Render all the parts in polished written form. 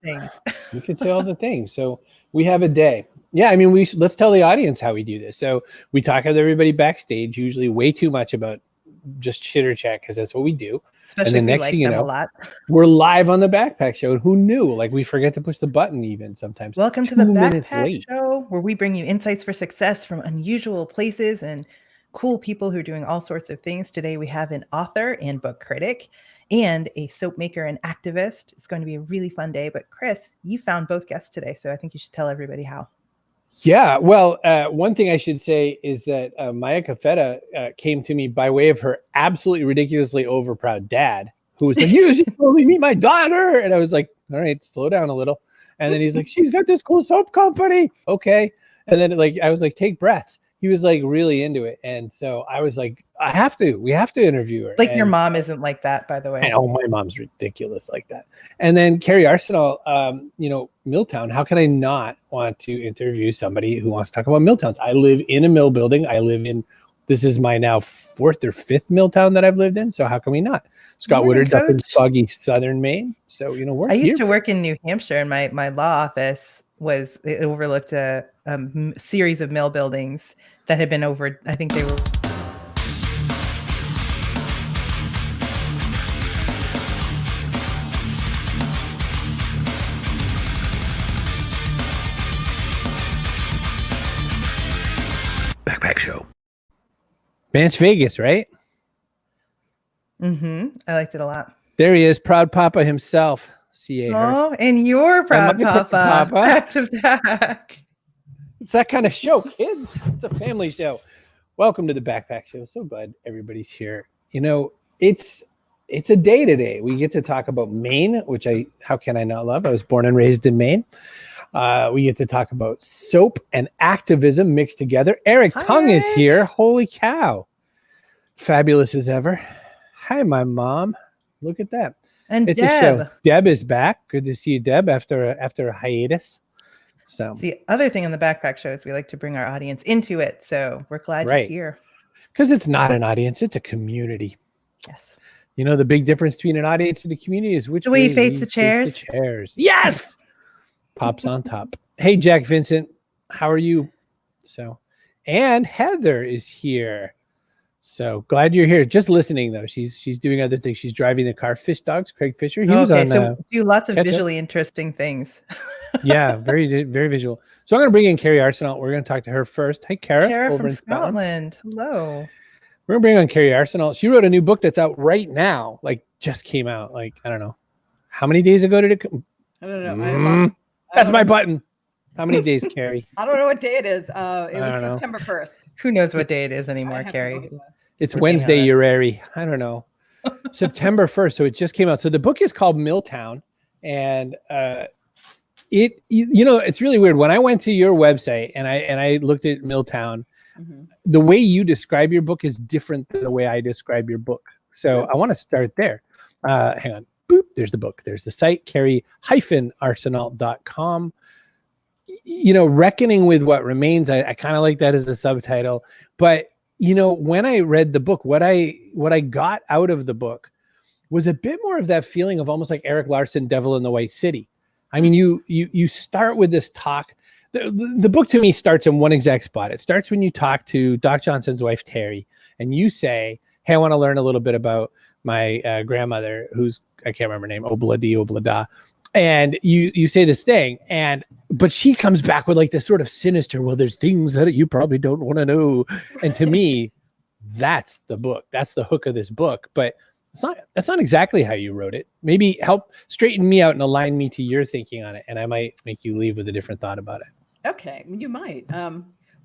things. We could say all the things. So we have a day. Yeah, I mean, let's tell the audience how we do this. So we talk with everybody backstage, usually way too much about just chitter chat because that's what we do. Especially and then if we like them a lot. We're live on the Backpack Show. Who knew? Like, we forget to push the button even sometimes. Welcome to the Backpack Show, where we bring you insights for success from unusual places and cool people who are doing all sorts of things. Today we have an author and book critic and a soap maker and activist. It's going to be a really fun day. But Chris, you found both guests today, so I think you should tell everybody how. Yeah, well, one thing I should say is that Maaike Fettah came to me by way of her absolutely ridiculously overproud dad, who was like, "You should only meet my daughter," and I was like, "All right, slow down a little." And then he's like, "She's got this cool soap company." Okay, and then I was like, "Take breaths." He was like really into it, and so I was like, we have to interview her. Like, your mom isn't like that, by the way. Oh, my mom's ridiculous like that. And then Kerri Arsenault, Milltown. How can I not want to interview somebody who wants to talk about Milltowns? I live in a mill building. This is my now 4th or 5th Milltown that I've lived in. So how can we not? Scott Woodard's up in foggy southern Maine. So, I used to work in New Hampshire, and my law office it overlooked a series of mill buildings that had been over, I think they were. Backpack Show. Vance Vegas, right? I liked it a lot. There he is, proud papa himself. C.A. Oh, and you're proud papa. Back to back. It's that kind of show, kids. It's a family show. Welcome to the Backpack Show. So glad everybody's here. It's a day today. We get to talk about Maine, which how can I not love? I was born and raised in Maine. We get to talk about soap and activism mixed together. Eric Tung is here. Holy cow. Fabulous as ever. Hi, my mom. Look at that. And it's Deb. A show. Deb is back. Good to see you, Deb, after a hiatus. So the other thing on the Backpack Show is we like to bring our audience into it. So we're glad you're here. Because it's not an audience, it's a community. Yes. The big difference between an audience and a community is which way you face the chairs. Yes. Pops on top. Hey, Jack Vincent, how are you? And Heather is here. So glad you're here. Just listening though. She's doing other things. She's driving the car. Fish Dogs, Craig Fisher. He was on. So do lots of visually interesting things. Yeah, very very visual. So I'm going to bring in Kerri Arsenault. We're going to talk to her first. Hey, Kara, over from in Scotland. Hello. We're going to bring on Kerri Arsenault. She wrote a new book that's out right now. Just came out. I don't know. How many days ago did it come? I don't know. That's my button. How many days, Kerri? I don't know what day it is. It was September 1st. Who knows what day it is anymore, Kerri? It's Wednesday, Urary. I don't know. September 1st. So it just came out. So the book is called Milltown. And it's really weird. When I went to your website and I looked at Milltown, the way you describe your book is different than the way I describe your book. So I want to start there. Hang on. Boop. There's the book. There's the site, Kerri-Arsenault.com. Reckoning with what remains. I kind of like that as the subtitle. But, when I read the book, what I got out of the book was a bit more of that feeling of almost like Eric Larson, Devil in the White City. I mean, you start with this talk. The book to me starts in one exact spot. It starts when you talk to Doc Johnson's wife, Terry, and you say, hey, I want to learn a little bit about my grandmother, who's, I can't remember her name, Oblada. And you say this thing, but she comes back with this sort of sinister, well, there's things that you probably don't want to know. And to me, that's the book. That's the hook of this book. But that's not exactly how you wrote it. Maybe help straighten me out and align me to your thinking on it. And I might make you leave with a different thought about it. Okay, you might.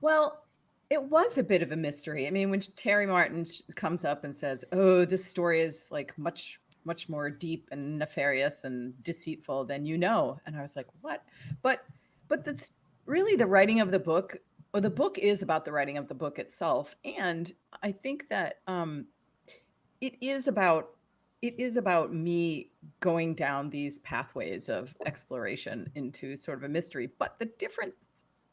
Well, it was a bit of a mystery. I mean, when Terry Martin comes up and says, oh, this story is much more deep and nefarious and deceitful than and I was like, what? But that's really the writing of the book, or the book is about the writing of the book itself. And I think that it is about me going down these pathways of exploration into sort of a mystery. But the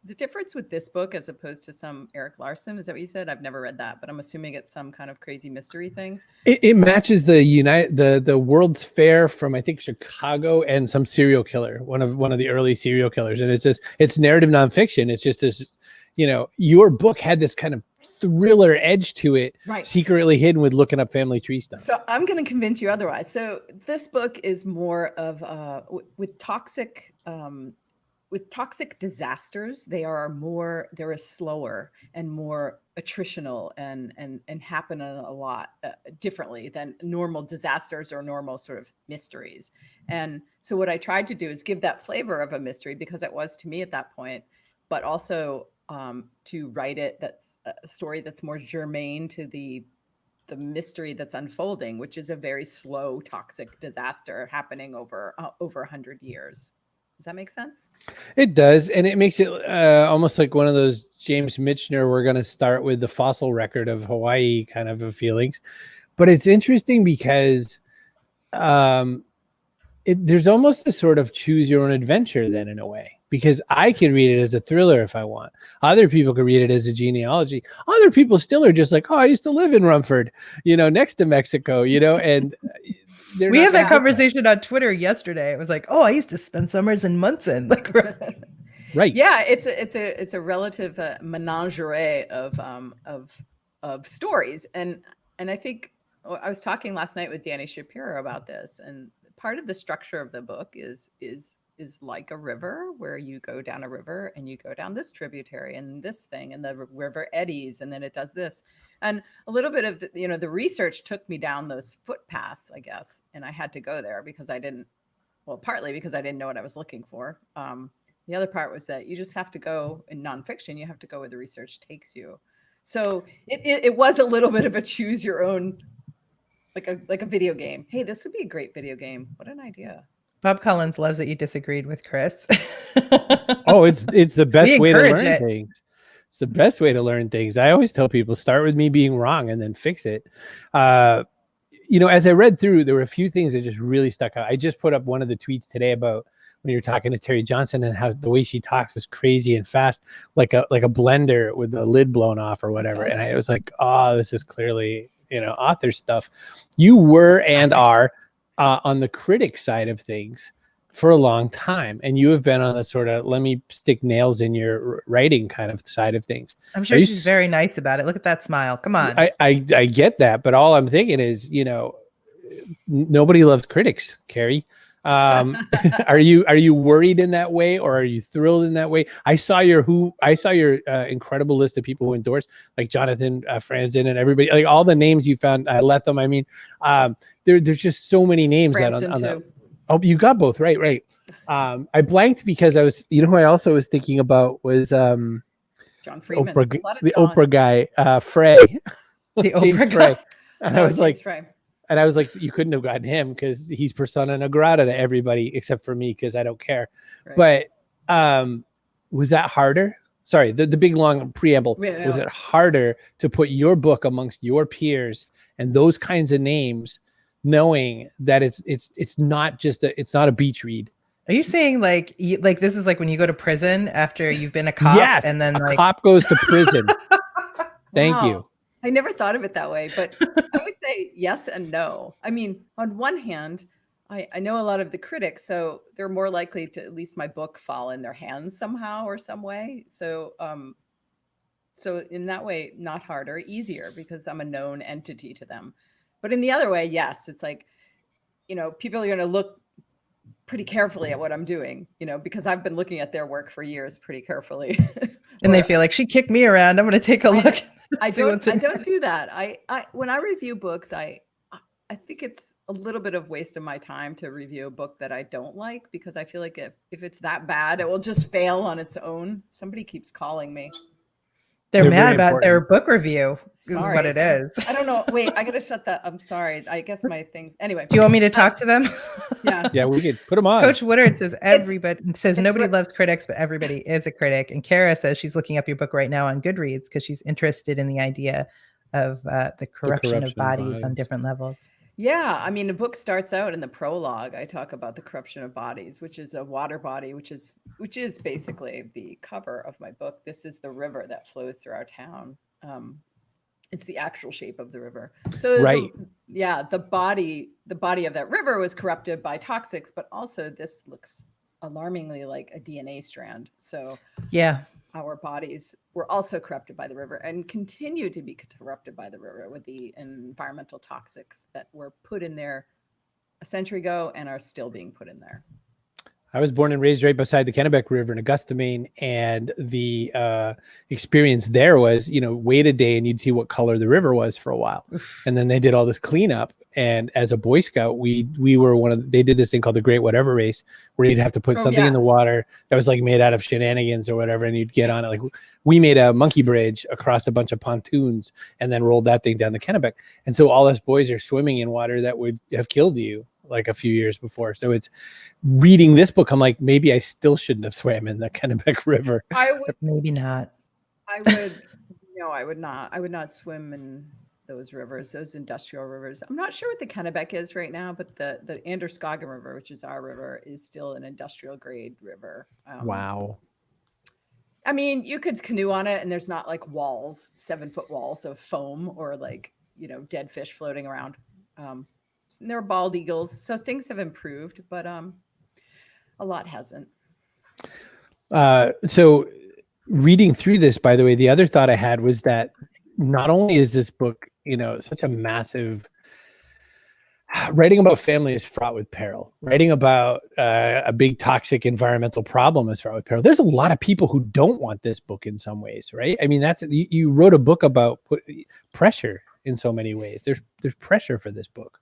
the difference with this book as opposed to some Eric Larson, is that what you said? I've never read that, but I'm assuming it's some kind of crazy mystery thing. It matches the World's Fair from, I think, Chicago, and some serial killer, one of the early serial killers. And it's narrative nonfiction. It's just this, your book had this kind of thriller edge to it, right, secretly hidden with looking up family tree stuff. So I'm going to convince you otherwise. So this book is more of with toxic disasters. They're slower and more attritional and happen a lot differently than normal disasters or normal sort of mysteries. And so what I tried to do is give that flavor of a mystery, because it was to me at that point, but also to write it that's a story that's more germane to the mystery that's unfolding, which is a very slow toxic disaster happening over 100 years. Does that make sense? It does, and it makes it almost like one of those James Michener, we're going to start with the fossil record of Hawaii kind of feelings. But it's interesting because there's almost a sort of choose your own adventure then, in a way, because I can read it as a thriller if I want. Other people can read it as a genealogy. Other people still are just like, oh, I used to live in Rumford, next to Mexico, and we had that conversation on Twitter yesterday. It was like, oh, I used to spend summers in Munson. Like, right. Yeah, it's a relative menagerie of stories. And I think I was talking last night with Danny Shapiro about this, and part of the structure of the book is like a river, where you go down a river and you go down this tributary and this thing, and the river eddies, and then it does this. And a little bit of the research took me down those footpaths, I guess, and I had to go there because partly because I didn't know what I was looking for. The other part was that you just have to go in nonfiction. You have to go where the research takes you. So it was a little bit of a choose your own, like a video game. Hey, this would be a great video game. What an idea. Bob Collins loves that you disagreed with Chris. Oh, it's the best way to learn things. It's the best way to learn things. I always tell people, start with me being wrong and then fix it. As I read through, there were a few things that just really stuck out. I just put up one of the tweets today about when you're talking to Terry Johnson and how the way she talks was crazy and fast, like a blender with the lid blown off or whatever. And I was like, oh, this is clearly, author stuff. You were and are on the critic side of things for a long time, and you have been on the sort of let me stick nails in your writing kind of side of things. I'm sure she's very nice about it. Look at that smile. Come on. I get that, but all I'm thinking is, nobody loves critics, Kerri. Are you worried in that way, or are you thrilled in that way? I saw your incredible list of people who endorse, like Jonathan Franzen and everybody, like all the names you found. Letham. I mean, there's just so many names on that. Oh, you got both right. I blanked because I was, who I also was thinking about was John Freeman, the Oprah guy, Frey, the Oprah guy. And I was like, and I was like, you couldn't have gotten him because he's persona non grata to everybody except for me because I don't care. Right. But was that harder? Sorry, the big long preamble. Yeah. Was it harder to put your book amongst your peers and those kinds of names, knowing that it's not just it's not a beach read? Are you saying like this is like when you go to prison after you've been a cop? Yes, and then a cop goes to prison. Thank you. I never thought of it that way, but I would say yes and no. I mean, on one hand, I know a lot of the critics, so they're more likely to at least my book fall in their hands somehow or some way. So so in that way, not harder, easier, because I'm a known entity to them. But in the other way, yes, it's like, people are going to look pretty carefully at what I'm doing, because I've been looking at their work for years pretty carefully. And they feel like, she kicked me around, I'm going to take a look. I don't do that. I when I review books, I think it's a little bit of waste of my time to review a book that I don't like, because I feel like if it's that bad, it will just fail on its own. Somebody keeps calling me. They're mad about their book review. Sorry, is what it is. I don't know. Wait, I gotta shut that. I'm sorry. I guess my things. Anyway. Do you want me to talk to them? Yeah. Yeah, we could put them on. Coach Woodard says nobody loves critics, but everybody is a critic. And Kara says she's looking up your book right now on Goodreads because she's interested in the idea of the corruption of bodies on different levels. Yeah, I mean, the book starts out in the prologue. I talk about the corruption of bodies, which is a water body, which is basically the cover of my book. This is the river that flows through our town. It's the actual shape of the river. So Right. the body of that river was corrupted by toxics, but also this looks alarmingly like a DNA strand. So Yeah. our bodies were also corrupted by the river and continue to be corrupted by the river with the environmental toxics that were put in there a century ago and are still being put in there. I was born and raised right beside the Kennebec River in Augusta, Maine, and the experience there was, wait a day and you'd see what color the river was for a while, and then they did all this cleanup. And as a Boy Scout, we were they did this thing called the Great Whatever Race, where you'd have to put something in the water that was like made out of shenanigans or whatever, and you'd get on it. Like we made a monkey bridge across a bunch of pontoons and then rolled that thing down the Kennebec. And so all us boys are swimming in water that would have killed you like a few years before. So it's reading this book, I'm like, maybe I still shouldn't have swam in the Kennebec River. Maybe not. I would not swim in those rivers, those industrial rivers. I'm not sure what the Kennebec is right now, but the Androscoggin River, which is our river, is still an industrial grade river. Wow. I mean, you could canoe on it and there's not like walls, 7-foot walls of foam or like, dead fish floating around. There are bald eagles. So things have improved, but a lot hasn't. So reading through this, by the way, the other thought I had was that not only is this book, such a massive, writing about family is fraught with peril. Writing about a big toxic environmental problem is fraught with peril. There's a lot of people who don't want this book in some ways, right? I mean, you wrote a book about pressure in so many ways. There's pressure for this book.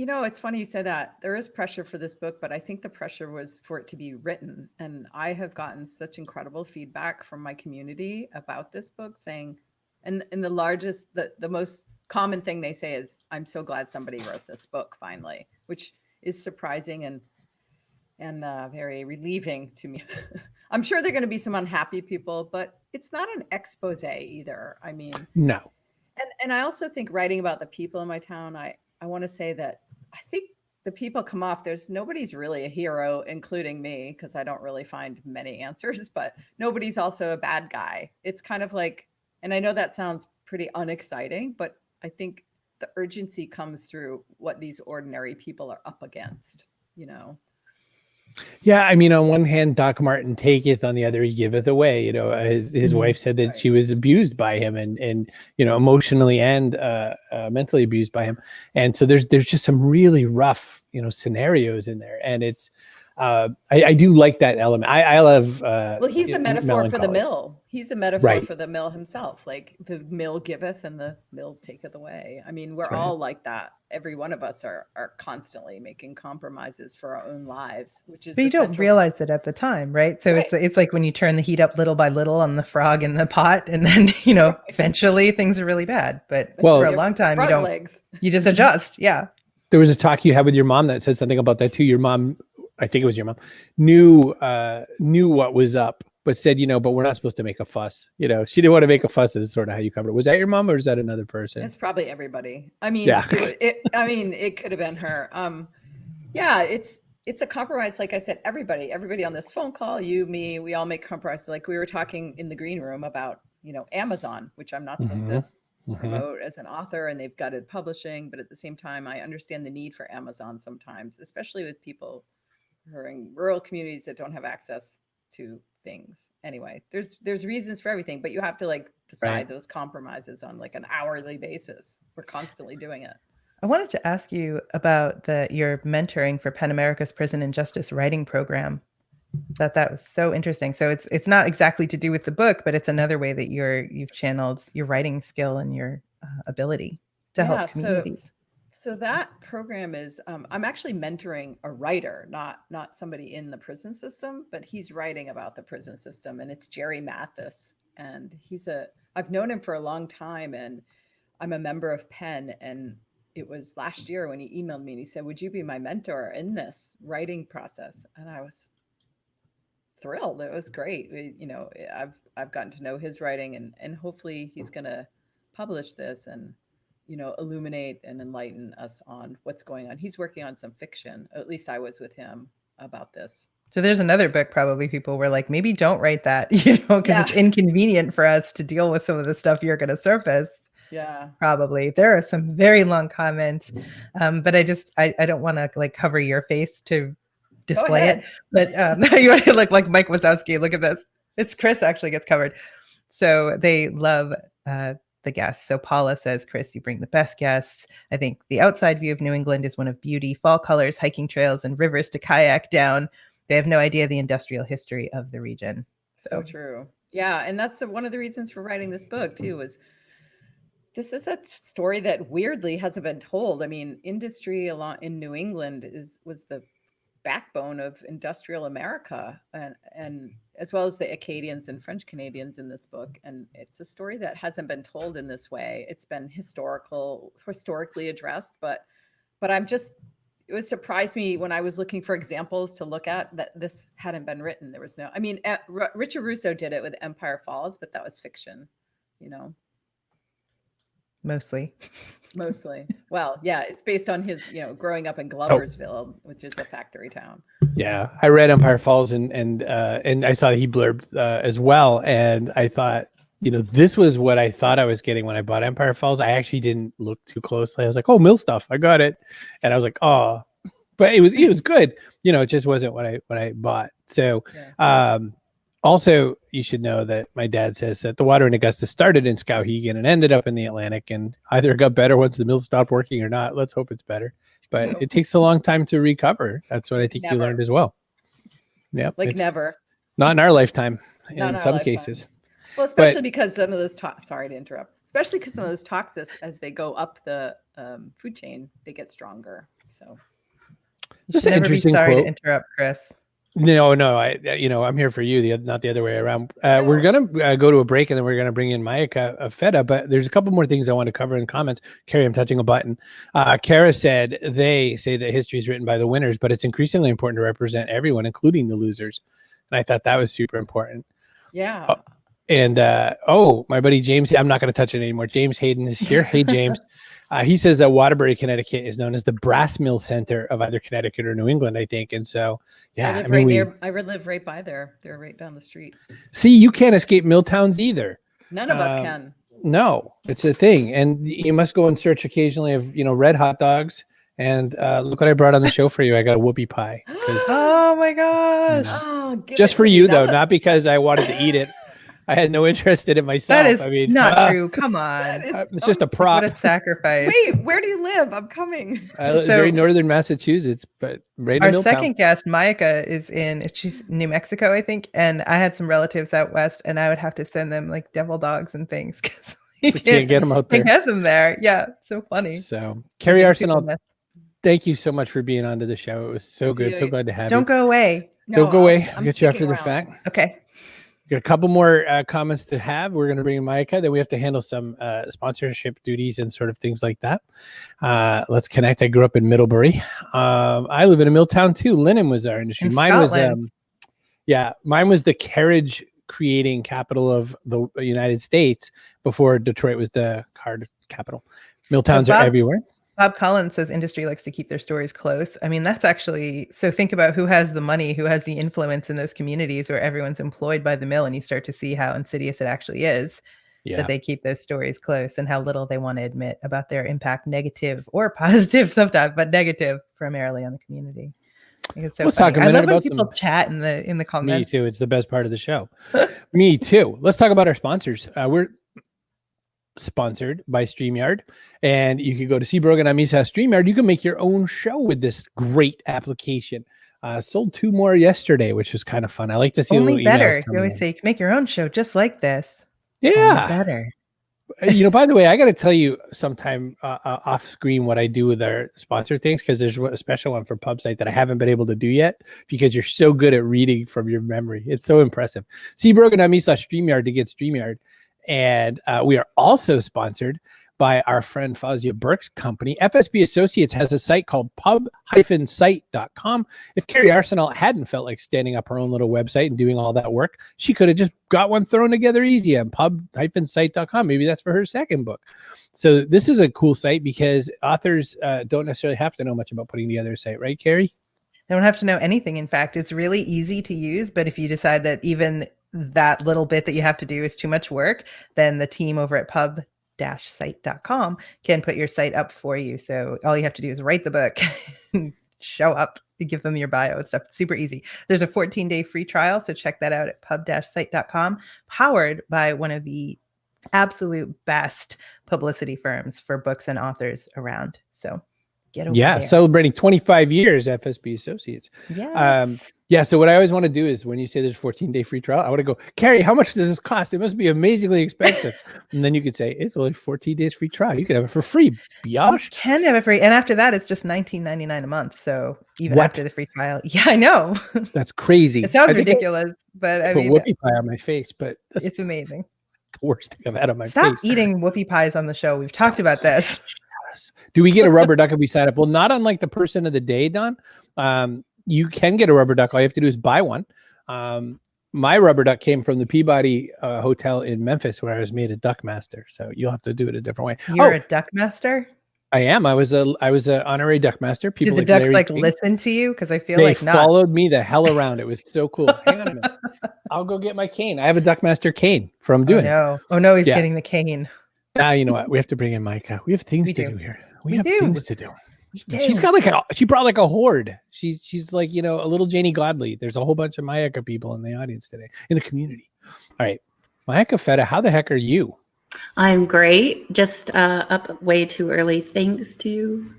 It's funny you said that. There is pressure for this book, but I think the pressure was for it to be written. And I have gotten such incredible feedback from my community about this book saying, and the most common thing they say is, I'm so glad somebody wrote this book finally, which is surprising and very relieving to me. I'm sure there are going to be some unhappy people, but it's not an expose either. I mean, no. And I also think writing about the people in my town, I want to say that I think the people come off, nobody's really a hero, including me, because I don't really find many answers, but nobody's also a bad guy. It's kind of like, and I know that sounds pretty unexciting, but I think the urgency comes through what these ordinary people are up against, Yeah, I mean, on one hand, Doc Martin taketh, on the other, he giveth away. His wife said that she was abused by him, and emotionally and mentally abused by him, and so there's just some really rough scenarios in there, and it's I do like that element. I love. Well, he's a metaphor for the mill. He's a metaphor for the mill himself. Like the mill giveth and the mill taketh away. I mean, we're all like that. Every one of us are constantly making compromises for our own lives, which is. But you don't realize it at the time, right? So it's like when you turn the heat up little by little on the frog in the pot, and then eventually things are really bad. But for a long time, you just adjust. Yeah. There was a talk you had with your mom that said something about that too. Your mom, I think it was your mom, knew what was up, but said, but we're not supposed to make a fuss. She didn't want to make a fuss is sort of how you covered it. Was that your mom or is that another person? It's probably everybody. I mean, it could have been her. Yeah, it's a compromise. Like I said, everybody on this phone call, you, me, we all make compromises. Like we were talking in the green room about, Amazon, which I'm not supposed to promote as an author, and they've gutted publishing. But at the same time, I understand the need for Amazon sometimes, especially with people who are in rural communities that don't have access to things. Anyway, there's reasons for everything, but you have to decide those compromises on an hourly basis. We're constantly doing it. I wanted to ask you about your mentoring for PEN America's Prison and Justice Writing Program. That was so interesting. So it's not exactly to do with the book, but it's another way that you've channeled your writing skill and your ability to help communities. So that program is, I'm actually mentoring a writer, not somebody in the prison system, but he's writing about the prison system, and it's Jerry Mathis. And I've known him for a long time, and I'm a member of PEN. And it was last year when he emailed me and he said, would you be my mentor in this writing process? And I was thrilled. It was great. I've gotten to know his writing, and hopefully he's going to publish this. And illuminate and enlighten us on what's going on. He's working on some fiction. At least I was with him about this. So there's another book probably people were like, maybe don't write that, because it's inconvenient for us to deal with some of the stuff you're going to surface. Yeah, probably. There are some very long comments, but I don't want to like cover your face to display it. But you want to look like Mike Wazowski. Look at this. It's Chris actually gets covered. So they love the guests. So Paula says, Chris, you bring the best guests. I think the outside view of New England is one of beauty, fall colors, hiking trails, and rivers to kayak down. They have no idea the industrial history of the region. So true. Yeah. And that's one of the reasons for writing this book too, was this is a story that weirdly hasn't been told. I mean, industry in New England was the backbone of industrial America, and as well as the Acadians and French Canadians in this book. And it's a story that hasn't been told in this way. It's been historically addressed, but it was surprised me when I was looking for examples to look at that this hadn't been written. There was no, I mean, Richard Russo did it with Empire Falls, but that was fiction, Mostly. Well, yeah, it's based on his, growing up in Gloversville, which is a factory town. Yeah, I read Empire Falls and I saw that he blurbed as well, and I thought, this was what I thought I was getting when I bought Empire Falls. I actually didn't look too closely. I was like, oh, mill stuff, I got it, and I was like, oh, but it was good. It just wasn't what I bought. So, also, you should know that my dad says that the water in Augusta started in Skowhegan and ended up in the Atlantic, and either it got better once the mill stopped working or not. Let's hope it's better, but it takes a long time to recover. That's what I think you learned as well. Yeah, never. Not in our lifetime. In some cases. Well, especially because some of those sorry to interrupt. Especially because some of those toxins, as they go up the food chain, they get stronger. So, just an interesting quote. To interrupt, Chris. No, I'm here for you, not the other way around. We're going to go to a break, and then we're going to bring in Maaike Fettah, but there's a couple more things I want to cover in comments. Kerri, I'm touching a button. Kara said, they say that history is written by the winners, but it's increasingly important to represent everyone, including the losers. And I thought that was super important. Yeah. And, my buddy James, I'm not going to touch it anymore. James Hayden is here. Hey, James. He says that Waterbury, Connecticut is known as the brass mill center of either Connecticut or New England, I think. And so, yeah. I live right by there. They're right down the street. See, you can't escape mill towns either. None of us can. No, it's a thing. And you must go and search occasionally of, red hot dogs. And look what I brought on the show for you. I got a whoopie pie. Oh, my gosh. Just for you, though, not because I wanted to eat it. I had no interest in it myself. That is not true. Come on. It's just a prop. What a sacrifice. Wait, where do you live? I'm coming. Very northern Massachusetts, but right in our second guest, Maaike, she's New Mexico, I think. And I had some relatives out west, and I would have to send them like devil dogs and things because you can't get them out there. Get them there. Yeah, so funny. So, Kerri Arsenault, thank you so much for being onto the show. It was so good. So glad to have you. Don't go away. Don't go away. I'll get you after the fact. Okay. Got a couple more comments to have. We're going to bring in Maaike. Then we have to handle some sponsorship duties and sort of things like that. Let's connect. I grew up in Middlebury. I live in a mill town too. Linen was our industry. Mine was the carriage creating capital of the United States before Detroit was the card capital. Mill towns are everywhere. Bob Collins says industry likes to keep their stories close. I mean, that's actually, so think about who has the money, who has the influence in those communities where everyone's employed by the mill, and you start to see how insidious it actually is that they keep those stories close and how little they want to admit about their impact, negative or positive sometimes, but negative primarily on the community. It's so Let's funny. talk a minute about people chat in the comments. Me too. It's the best part of the show. Me too. Let's talk about our sponsors. We're sponsored by StreamYard, and you can go to StreamYard. You can make your own show with this great application. Sold 2 more yesterday, which was kind of fun. I like to see only better. You always say you can make your own show just like this. Yeah, only better. By the way, I got to tell you sometime off screen what I do with our sponsor things, because there's a special one for PubSite that I haven't been able to do yet because you're so good at reading from your memory. It's so impressive. StreamYard to get StreamYard. And we are also sponsored by our friend Fazia Burke's company. FSB Associates has a site called pub-site.com. If Kerri Arsenault hadn't felt like standing up her own little website and doing all that work, she could have just got one thrown together easy on pub-site.com. Maybe that's for her second book. So this is a cool site because authors don't necessarily have to know much about putting together a site, right, Kerri? They don't have to know anything. In fact, it's really easy to use, but if you decide that even that little bit that you have to do is too much work, then the team over at pub-site.com can put your site up for you. So all you have to do is write the book, show up, give them your bio and stuff. It's super easy. There's a 14-day free trial, so check that out at pub-site.com, powered by one of the absolute best publicity firms for books and authors around. So get over there. Celebrating 25 years, FSB Associates. Yes. So what I always want to do is when you say there's a 14-day free trial, I want to go, Kerri, how much does this cost? It must be amazingly expensive. And then you could say, it's only 14 days free trial. You can have it for free. Biatch. You can have it free. And after that, it's just $19.99 a month. So even after the free trial. Yeah, I know. That's crazy. It sounds ridiculous, but I mean, whoopie pie on my face, but it's amazing. The worst thing I've had on my face. Stop eating whoopie pies on the show. We've talked about this. Do we get a rubber duck if we sign up? Well, not unlike the person of the day, Don. You can get a rubber duck. All you have to do is buy one. My rubber duck came from the Peabody Hotel in Memphis, where I was made a duck master. So you'll have to do it a different way. You're a duck master? I am. I was a honorary duck master. People did the ducks like listen to you? Because I feel they like not. followed me the hell around. It was so cool. Hang on a minute. I'll go get my cane. I have a duck master cane from doing it. Oh no, he's getting the cane. Now you know what? We have to bring in Maaike. We have things to do here. We have things to do. She's got she brought like a horde. She's like, a little Janie Godley. There's a whole bunch of Maaike people in the audience today, in the community. All right. Maaike Fettah, how the heck are you? I'm great. Just up way too early. Thanks to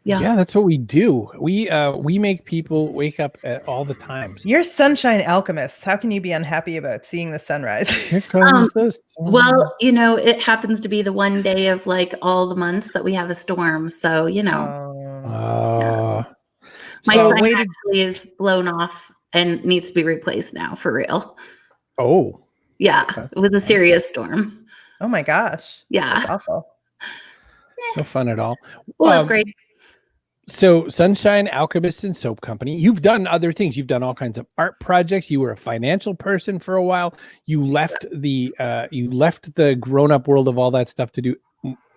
Yeah, that's what we do. We make people wake up at all the times. You're sunshine alchemists. How can you be unhappy about seeing the sunrise? Here comes the sun. Well, it happens to be the one day of like all the months that we have a storm. So, my sign actually is blown off and needs to be replaced now for real. Oh. Yeah, it was a serious storm. Oh my gosh. Yeah. That's awful. No fun at all. Well, great. So Sunshine Alchemist and Soap Company, you've done other things. You've done all kinds of art projects. You were a financial person for a while. You left the grown-up world of all that stuff to do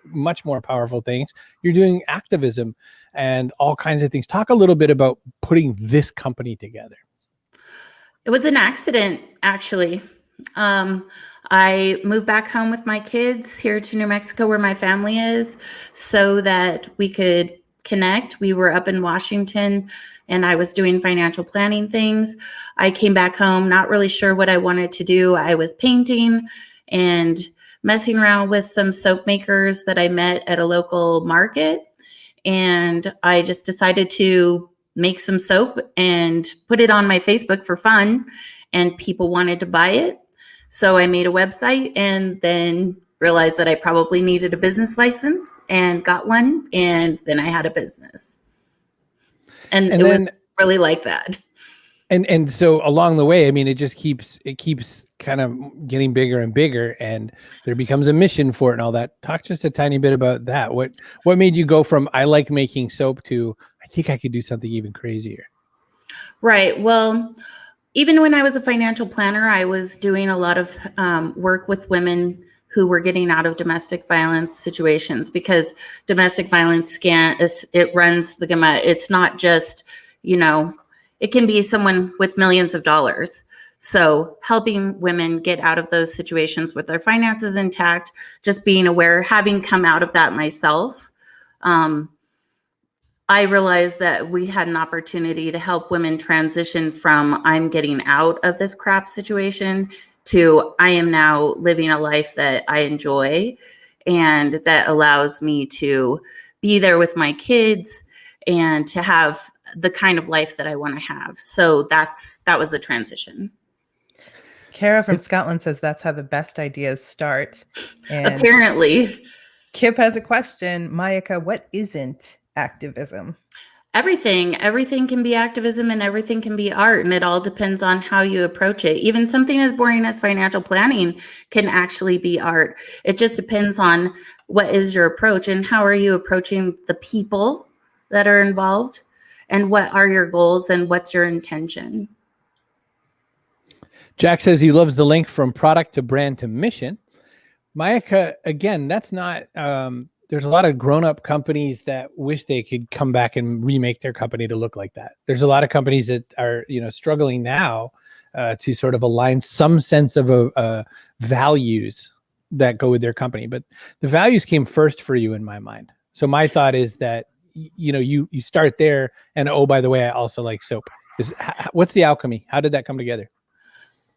much more powerful things. You're doing activism and all kinds of things. Talk a little bit about putting this company together. It was an accident, actually. I moved back home with my kids here to New Mexico, where my family is, so that we could connect. We were up in Washington and I was doing financial planning things. I came back home, not really sure what I wanted to do. I was painting and messing around with some soap makers that I met at a local market. And I just decided to make some soap and put it on my Facebook for fun. And people wanted to buy it. So I made a website and then realized that I probably needed a business license and got one. And then I had a business. And it was really like that. And so along the way, I mean, it keeps kind of getting bigger and bigger, and there becomes a mission for it and all that. Talk just a tiny bit about that. What made you go from I like making soap to I think I could do something even crazier? Right. Well, even when I was a financial planner, I was doing a lot of work with women who were getting out of domestic violence situations, because domestic violence it runs the gamut. It's not just, it can be someone with millions of dollars. So helping women get out of those situations with their finances intact, just being aware, having come out of that myself, I realized that we had an opportunity to help women transition from I'm getting out of this crap situation to I am now living a life that I enjoy and that allows me to be there with my kids and to have the kind of life that I want to have. So that was the transition. Kara from Scotland says that's how the best ideas start. And apparently. Kip has a question. Maaike, what isn't activism? Everything can be activism and everything can be art, and it all depends on how you approach it. Even something as boring as financial planning can actually be art. It just depends on what is your approach and how are you approaching the people that are involved, and what are your goals and what's your intention. Jack says he loves the link from product to brand to mission. Maaike, again, that's not there's a lot of grown-up companies that wish they could come back and remake their company to look like that. There's a lot of companies that are, struggling now to sort of align some sense of values that go with their company. But the values came first for you in my mind. So my thought is that, you start there, and oh, by the way, I also like soap. What's the alchemy? How did that come together?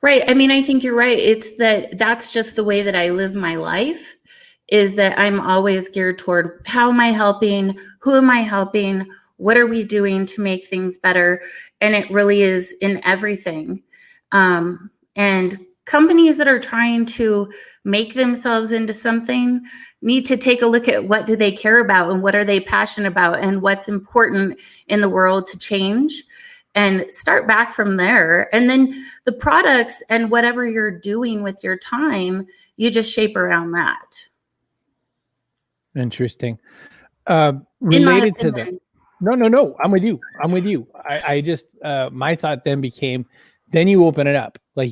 Right. I mean, I think you're right. It's that's just the way that I live my life, is that I'm always geared toward how am I helping? Who am I helping? What are we doing to make things better? And it really is in everything. And companies that are trying to make themselves into something need to take a look at what do they care about and what are they passionate about and what's important in the world to change, and start back from there. And then the products and whatever you're doing with your time, you just shape around that. Interesting. Related to that. No. I'm with you. I just, my thought then became, then you open it up. Like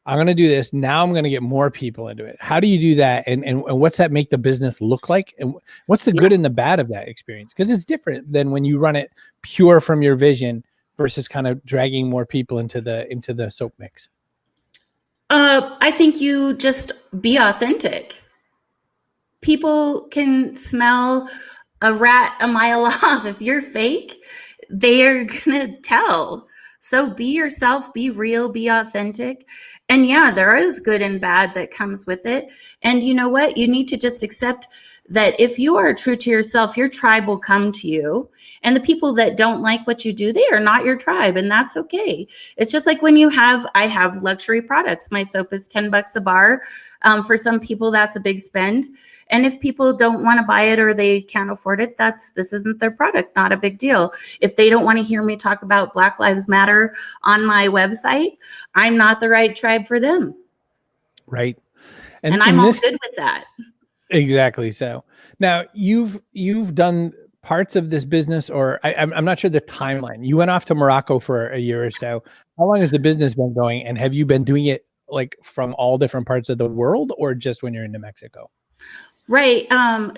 I'm going to do this. Now I'm going to get more people into it. How do you do that? And what's that make the business look like? And what's the good and the bad of that experience? Because it's different than when you run it pure from your vision versus kind of dragging more people into the soap mix. I think you just be authentic. People can smell a rat a mile off. If you're fake, they are going to tell. So be yourself, be real, be authentic. And yeah, there is good and bad that comes with it. And you know what? You need to just accept that if you are true to yourself, your tribe will come to you. And the people that don't like what you do, they are not your tribe, and that's okay. It's just like when I have luxury products. My soap is $10 a bar. For some people, that's a big spend. And if people don't want to buy it or they can't afford it, this isn't their product, not a big deal. If they don't want to hear me talk about Black Lives Matter on my website, I'm not the right tribe for them. Right. And I'm all good with that. Exactly. So now you've done parts of this business, or I'm not sure the timeline. You went off to Morocco for a year or so. How long has the business been going? And have you been doing it like from all different parts of the world, or just when you're in New Mexico? Right.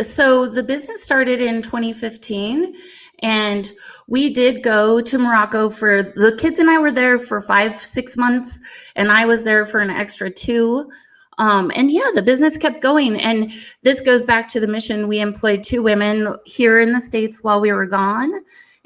So the business started in 2015, and we did go to Morocco the kids and I were there for 5-6 months, and I was there for an extra 2. And yeah, the business kept going. And this goes back to the mission. We employed 2 women here in the States while we were gone,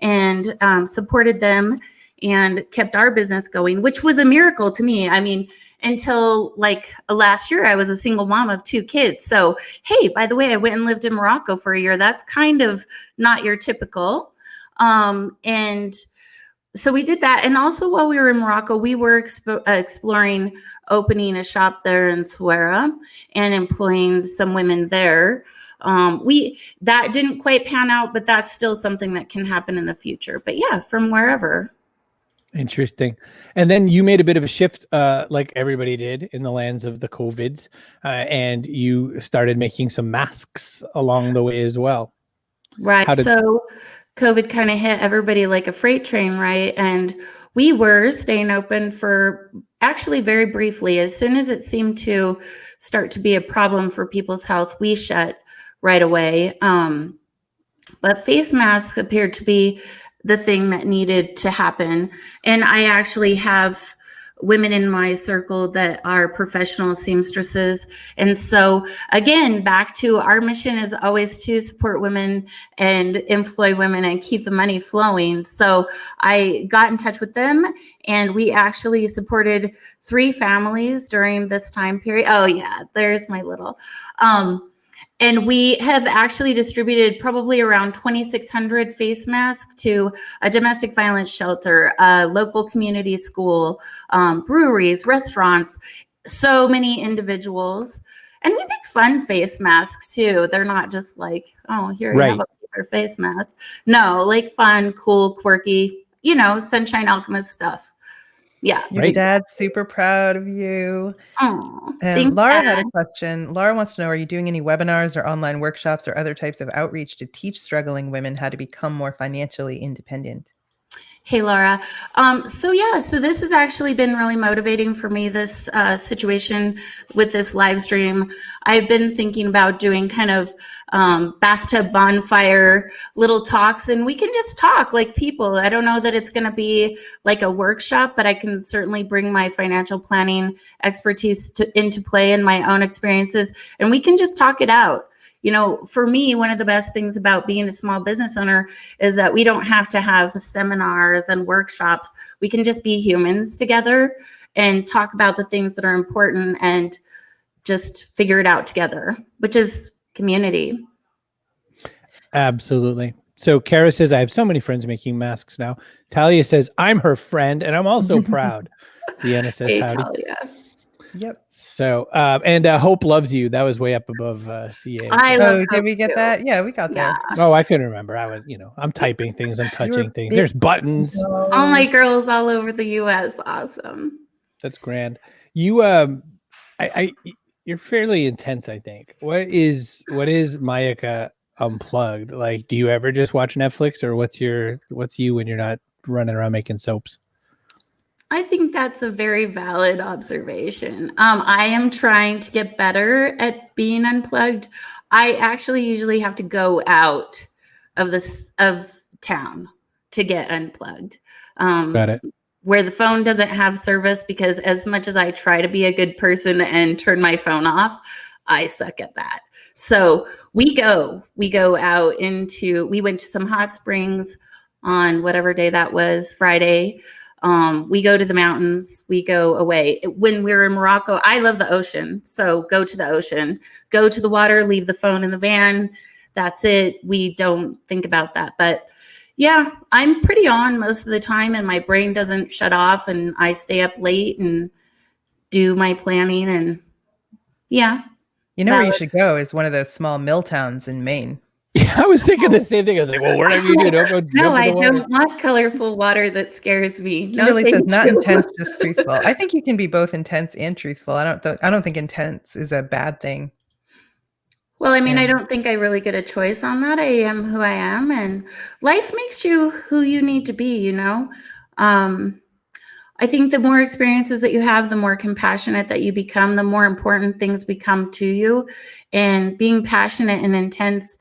and supported them and kept our business going, which was a miracle to me. I mean, until like last year, I was a single mom of 2 kids. So, hey, by the way, I went and lived in Morocco for a year. That's kind of not your typical. And so we did that. And also while we were in Morocco, we were exploring opening a shop there in Souera and employing some women there. That didn't quite pan out, but that's still something that can happen in the future. But yeah, from wherever. Interesting. And then you made a bit of a shift, like everybody did in the lands of the COVIDs, and you started making some masks along the way as well. Right. So COVID kind of hit everybody like a freight train, right? And we were staying open for actually very briefly. As soon as it seemed to start to be a problem for people's health, we shut right away. But face masks appeared to be the thing that needed to happen. And I actually have women in my circle that are professional seamstresses. And so again, back to our mission is always to support women and employ women and keep the money flowing. So I got in touch with them, and we actually supported 3 families during this time period. Oh yeah, there's my little, and we have actually distributed probably around 2,600 face masks to a domestic violence shelter, a local community school, breweries, restaurants, so many individuals. And we make fun face masks too. They're not just like, oh, here you have a paper face mask. No, like fun, cool, quirky, Sunshine Alchemist stuff. Yeah. Your dad's super proud of you. Oh, And Laura had a question. Laura wants to know, are you doing any webinars or online workshops or other types of outreach to teach struggling women how to become more financially independent? Hey, Laura. So this has actually been really motivating for me, this situation with this live stream. I've been thinking about doing kind of bathtub bonfire little talks, and we can just talk like people. I don't know that it's going to be like a workshop, but I can certainly bring my financial planning expertise into play in my own experiences, and we can just talk it out. For me, one of the best things about being a small business owner is that we don't have to have seminars and workshops. We can just be humans together and talk about the things that are important and just figure it out together, which is community. Absolutely. So Kara says, I have so many friends making masks now. Talia says, I'm her friend and I'm also proud. Deanna says, hey, howdy. Talia. Yep. So, and Hope Loves You. That was way up above CA. Did we get that? Yeah, we got there. Oh, I couldn't remember. I was, I'm typing things. I'm touching things. There's buttons. All my girls all over the U.S. Awesome. That's grand. You, you're fairly intense, I think. What is Maaike Unplugged? Like, do you ever just watch Netflix, or what's you when you're not running around making soaps? I think that's a very valid observation. I am trying to get better at being unplugged. I actually usually have to go out of town to get unplugged. Got it. Where the phone doesn't have service, because as much as I try to be a good person and turn my phone off, I suck at that. So we go out we went to some hot springs on whatever day that was, Friday. We go to the mountains, we go away. When we were in Morocco, I love the ocean. So go to the ocean, go to the water, leave the phone in the van. That's it. We don't think about that. But yeah, I'm pretty on most of the time and my brain doesn't shut off and I stay up late and do my planning and yeah. Where you should go is one of those small mill towns in Maine. Yeah, I was thinking the same thing. I was like, well, whatever you do, don't go. No, I don't want colorful water that scares me. No, really says not intense, just truthful. I think you can be both intense and truthful. I don't think intense is a bad thing. Well, I mean, I don't think I really get a choice on that. I am who I am, and life makes you who you need to be, I think the more experiences that you have, the more compassionate that you become, the more important things become to you. And being passionate and intense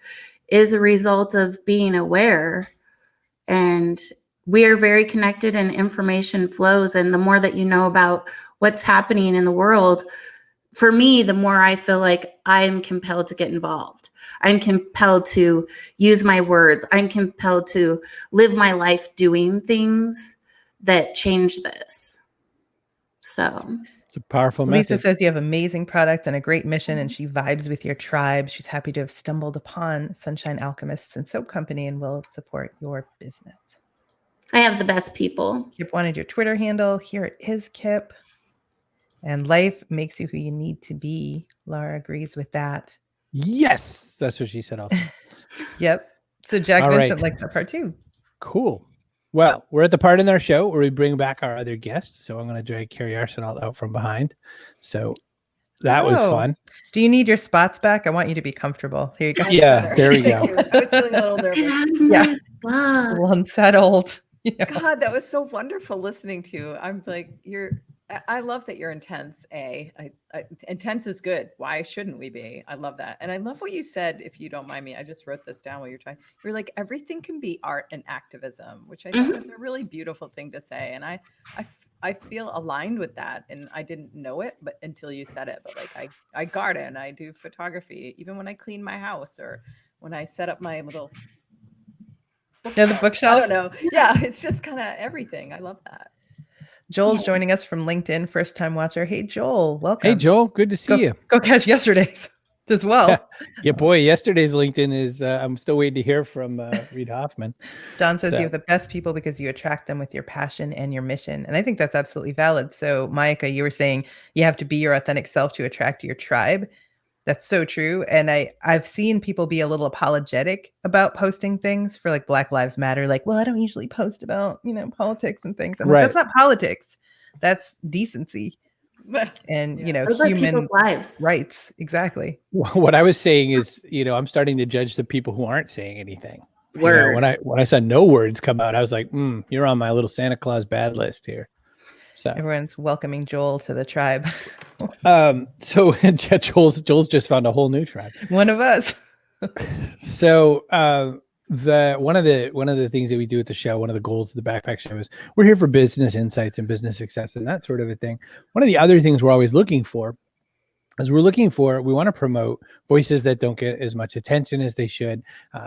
is a result of being aware. And we are very connected and information flows. And the more that you know about what's happening in the world, for me, the more I feel like I'm compelled to get involved. I'm compelled to use my words. I'm compelled to live my life doing things that change this. So it's a powerful method. Lisa says you have amazing products and a great mission, and she vibes with your tribe. She's happy to have stumbled upon Sunshine Alchemists and Soap Company and will support your business. I have the best people. Kip wanted your Twitter handle. Here it is, Kip. And life makes you who you need to be. Laura agrees with that. Yes, that's what she said also. Yep. So Jack Vincent liked that part too. Cool. Well, we're at the part in our show where we bring back our other guest. So I'm going to drag Kerri Arsenault out from behind. So that was fun. Do you need your spots back? I want you to be comfortable. Here you go. Yeah, there we go. I was feeling a little nervous. Yeah. A little unsettled. Yeah. God, that was so wonderful listening to you. I'm like, I love that you're intense. Intense is good. Why shouldn't we be? I love that. And I love what you said, if you don't mind me. I just wrote this down while you're trying. You're like, everything can be art and activism, which I thought was a really beautiful thing to say. And I feel aligned with that. And I didn't know it but until you said it. But like I garden, I do photography, even when I clean my house or when I set up my little the bookshelf. I don't know. Yeah, it's just kind of everything. I love that. Joel's joining us from LinkedIn, first time watcher. Hey, Joel, welcome. Hey, Joel, good to see you. Go catch yesterday's as well. Yeah, boy, yesterday's LinkedIn is, I'm still waiting to hear from Reed Hoffman. Don says you have the best people because you attract them with your passion and your mission. And I think that's absolutely valid. So Maaike, you were saying you have to be your authentic self to attract your tribe. That's so true. And I've seen people be a little apologetic about posting things for like Black Lives Matter. Like, well, I don't usually post about, politics and things. I'm like, that's not politics. That's decency and, Those are human people's lives. rights. Exactly. What I was saying is, I'm starting to judge the people who aren't saying anything. Word. When I saw no words come out, I was like, you're on my little Santa Claus bad list here. So everyone's welcoming Joel to the tribe. So Joel's just found a whole new tribe. One of us. So one of the things that we do at the show, one of the goals of the Backpack Show is we're here for business insights and business success and that sort of a thing. One of the other things we're always looking for is we want to promote voices that don't get as much attention as they should,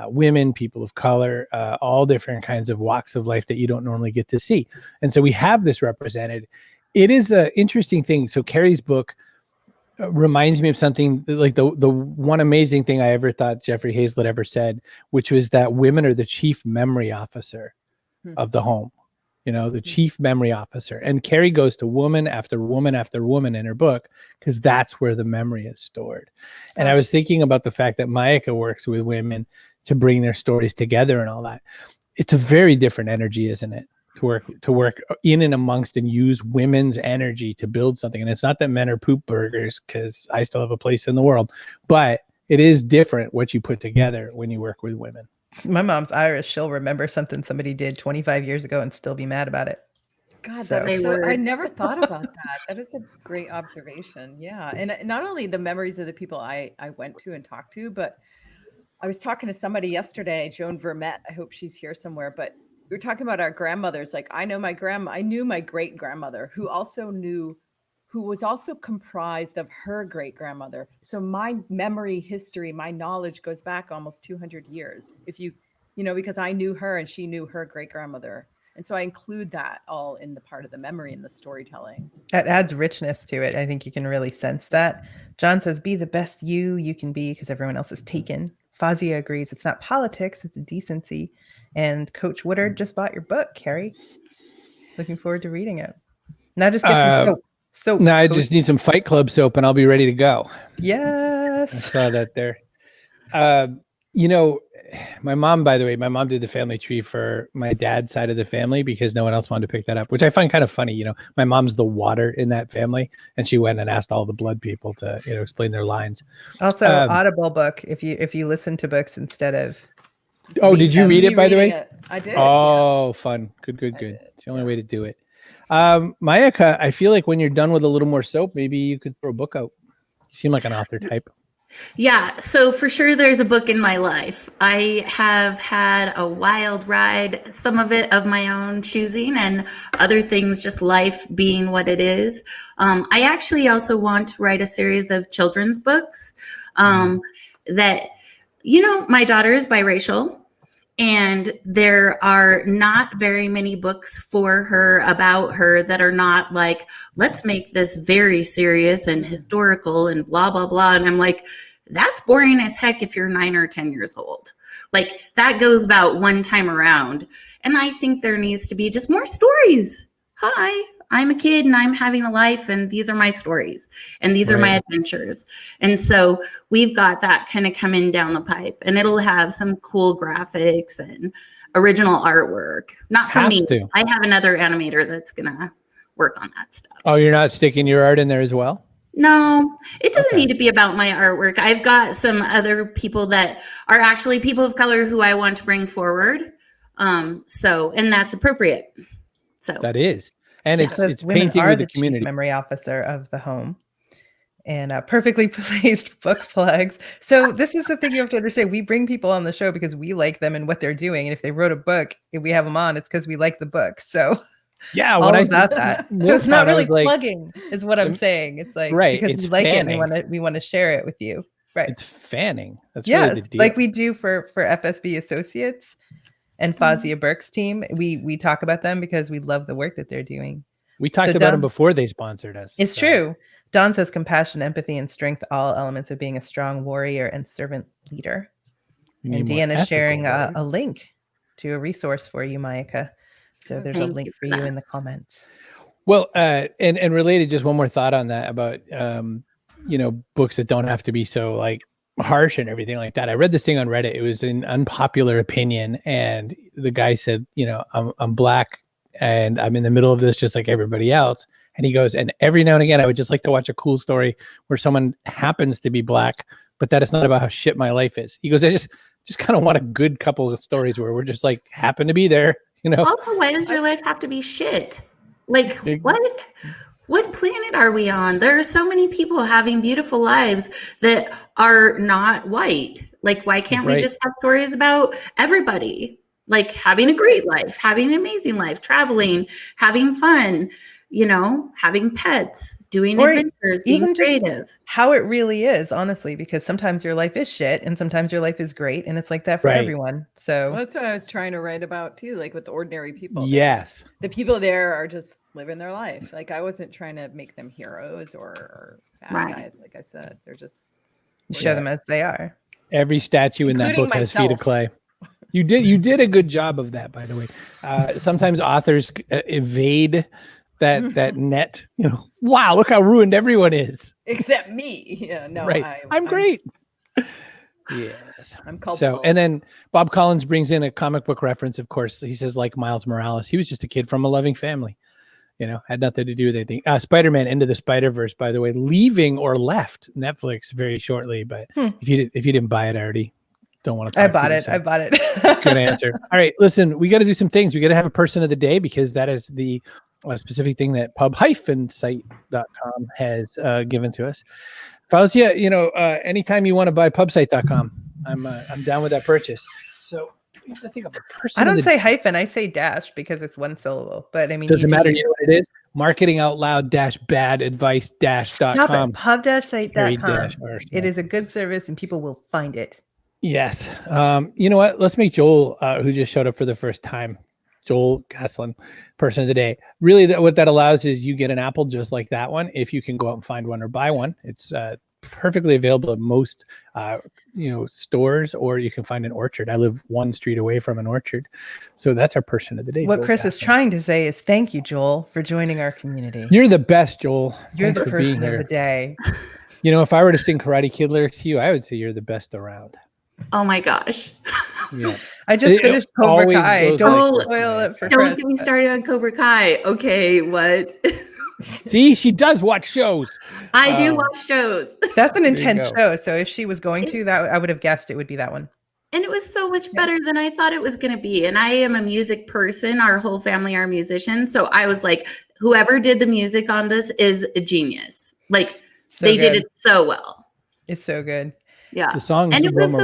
women, people of color, all different kinds of walks of life that you don't normally get to see. And so we have this represented. It is an interesting thing. So Kerri's book reminds me of something like the one amazing thing I ever thought Jeffrey Hazlett ever said, which was that women are the chief memory officer of the home. The chief memory officer. And Kerri goes to woman after woman after woman in her book because that's where the memory is stored. And I was thinking about the fact that Maaike works with women to bring their stories together and all that. It's a very different energy, isn't it? To work in and amongst and use women's energy to build something. And it's not that men are poop burgers, because I still have a place in the world, but it is different what you put together when you work with women. My mom's Irish. She'll remember something somebody did 25 years ago and still be mad about it. God, that's so, I never thought about that. That is a great observation. Yeah. And not only the memories of the people I went to and talked to, but I was talking to somebody yesterday, Joan Vermette. I hope she's here somewhere, but we were talking about our grandmothers. Like I knew my great grandmother who was also comprised of her great grandmother. So my memory history, my knowledge goes back almost 200 years. If because I knew her and she knew her great grandmother. And so I include that all in the part of the memory and the storytelling. That adds richness to it. I think you can really sense that. John says, be the best you can be because everyone else is taken. Fazia agrees. It's not politics, it's decency. And Coach Woodard just bought your book, Kerri. Looking forward to reading it. Now just get some soap. No, I just need some Fight Club soap and I'll be ready to go. Yes. I saw that there. My mom did the family tree for my dad's side of the family because no one else wanted to pick that up, which I find kind of funny. My mom's the water in that family and she went and asked all the blood people to, explain their lines. Also, Audible book, if you listen to books instead of. Oh, did you read it, by the way? I did. Oh, yeah. Fun. Good. It's the only way to do it. Maaike, I feel like when you're done with a little more soap, maybe you could throw a book out. You seem like an author type. Yeah, so for sure there's a book in my life. I have had a wild ride, some of it of my own choosing and other things just life being what it is. I actually also want to write a series of children's books that, my daughter is biracial. And there are not very many books for her, about her, that are not like, let's make this very serious and historical and blah, blah, blah. And I'm like, that's boring as heck if you're 9 or 10 years old. Like that goes about one time around. And I think there needs to be just more stories. Hi, I'm a kid and I'm having a life and these are my stories and these are my adventures. And so we've got that kind of coming down the pipe and it'll have some cool graphics and original artwork. Not from me. I have another animator that's going to work on that stuff. Oh, you're not sticking your art in there as well? No, it doesn't need to be about my artwork. I've got some other people that are actually people of color who I want to bring forward. And that's appropriate. So that is. And it's painting with the community. Chief memory officer of the home, and perfectly placed book plugs. So this is the thing you have to understand. We bring people on the show because we like them and what they're doing. And if they wrote a book, if we have them on, it's because we like the book. So yeah, all about that. So it's not really plugging, is what I'm saying. It's like because we like fanning. It, and we want to share it with you. Right. It's fanning. That's really the deal. Like we do for FSB Associates. And Fazia Burke's team, we talk about them because we love the work that they're doing. We talked about them before they sponsored us. It's true. Don says compassion, empathy, and strength, all elements of being a strong warrior and servant leader. And Deanna's sharing a link to a resource for you, Maaike. So there's a link for you in the comments. Well, and related, just one more thought on that about books that don't have to be so like harsh and everything like that. I read this thing on Reddit. It was an unpopular opinion, and the guy said, I'm black and I'm in the middle of this just like everybody else. And he goes, and every now and again, I would just like to watch a cool story where someone happens to be black, but that is not about how shit my life is. He goes, I just kind of want a good couple of stories where we're just like happen to be there, Also, why does your life have to be shit? Like, what planet are we on? There are so many people having beautiful lives that are not white. Like, why can't we just have stories about everybody? Like having a great life, having an amazing life, traveling, having fun, having pets, doing adventures, being creative. How it really is, honestly, because sometimes your life is shit and sometimes your life is great. And it's like that for everyone. So that's what I was trying to write about too, like with the ordinary people. Yes. The people there are just living their life. Like I wasn't trying to make them heroes or bad guys. Like I said, they're just show them as they are. Every statue in that book has feet of clay. You did a good job of that, by the way. Sometimes authors evade that net. Wow, look how ruined everyone is. Except me. Yeah, no. Right. I'm great. Yes. I'm culpable. So, and then Bob Collins brings in a comic book reference, of course. He says, like Miles Morales, he was just a kid from a loving family. Had nothing to do with anything. Spider-Man Into the Spider-Verse, by the way, leaving or left Netflix very shortly. But if you didn't buy it already, don't want to talk I bought it. Good answer. All right, listen, we got to do some things. We got to have a person of the day because that is the specific thing that pub-site.com has given to us. Fausia, anytime you want to buy pubsite.com, I'm down with that purchase. So we have to think of a person. I don't say hyphen, I say dash because it's one syllable. But I mean, doesn't matter. You know what it is? Marketing out loud -bad advice -.com. Pub-site.com. It is a good service and people will find it. Yes. You know what? Let's make Joel, who just showed up for the first time, Joel Gaslin, person of the day. Really, what that allows is you get an apple just like that one. If you can go out and find one or buy one, it's perfectly available at most, stores, or you can find an orchard. I live one street away from an orchard. So that's our person of the day. What Joel Chris Gaslin is trying to say is thank you, Joel, for joining our community. You're the best, Joel. You're Thanks the for being person of here. the day. If I were to sing Karate Kid lyrics to you, I would say you're the best around. Oh my gosh. Yeah. I just finished Cobra Kai. Don't spoil it for Chris. Don't get me started on Cobra Kai. Okay, what? See, she does watch shows. I do watch shows. That's an intense show. So if she was going to, that I would have guessed it would be that one. And it was so much better than I thought it was going to be. And I am a music person. Our whole family are musicians. So I was like, whoever did the music on this is a genius. Like they did it so well. It's so good. Yeah. The songs and it was a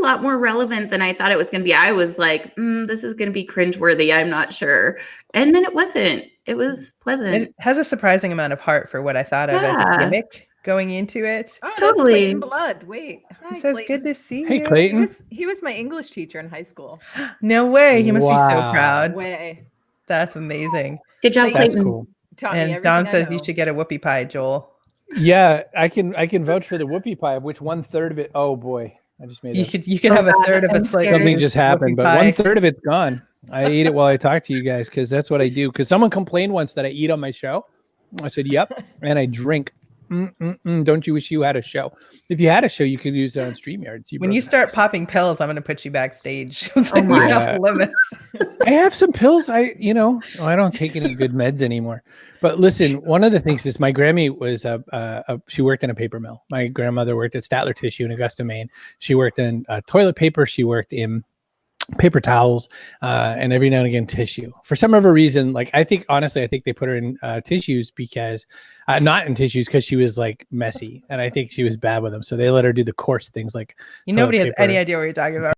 lot more relevant than I thought it was going to be. I was like, this is going to be cringeworthy. I'm not sure. And then it wasn't. It was pleasant. It has a surprising amount of heart for what I thought of as a gimmick going into it. Oh, totally. Clayton Blood. Wait. Hi, he says, good to see you. Hey, Clayton. He was my English teacher in high school. No way. He must be so proud. Way. That's amazing. Good job, That's Clayton. cool. And Don says you should get a whoopie pie, Joel. Yeah, I can vouch for the whoopie pie, of which 1/3 of it. Oh boy, I just made it. You could have a third of a slice. Something just happened, but 1/3 of it's gone. I ate it while I talked to you guys because that's what I do. Because someone complained once that I eat on my show. I said, "Yep," and I drink. Don't you wish you had a show? If you had a show, you could use it on StreamYard. When you start popping pills, I'm going to put you backstage. Oh my limits. I have some pills. I don't take any good meds anymore. But listen, one of the things is my Grammy was she worked in a paper mill. My grandmother worked at Statler Tissue in Augusta, Maine. She worked in toilet paper. She worked in paper towels, and every now and again tissue. For some other reason, I think they put her in tissues because not in tissues because she was like messy, and I think she was bad with them. So they let her do the coarse things like nobody has any idea what you're talking about.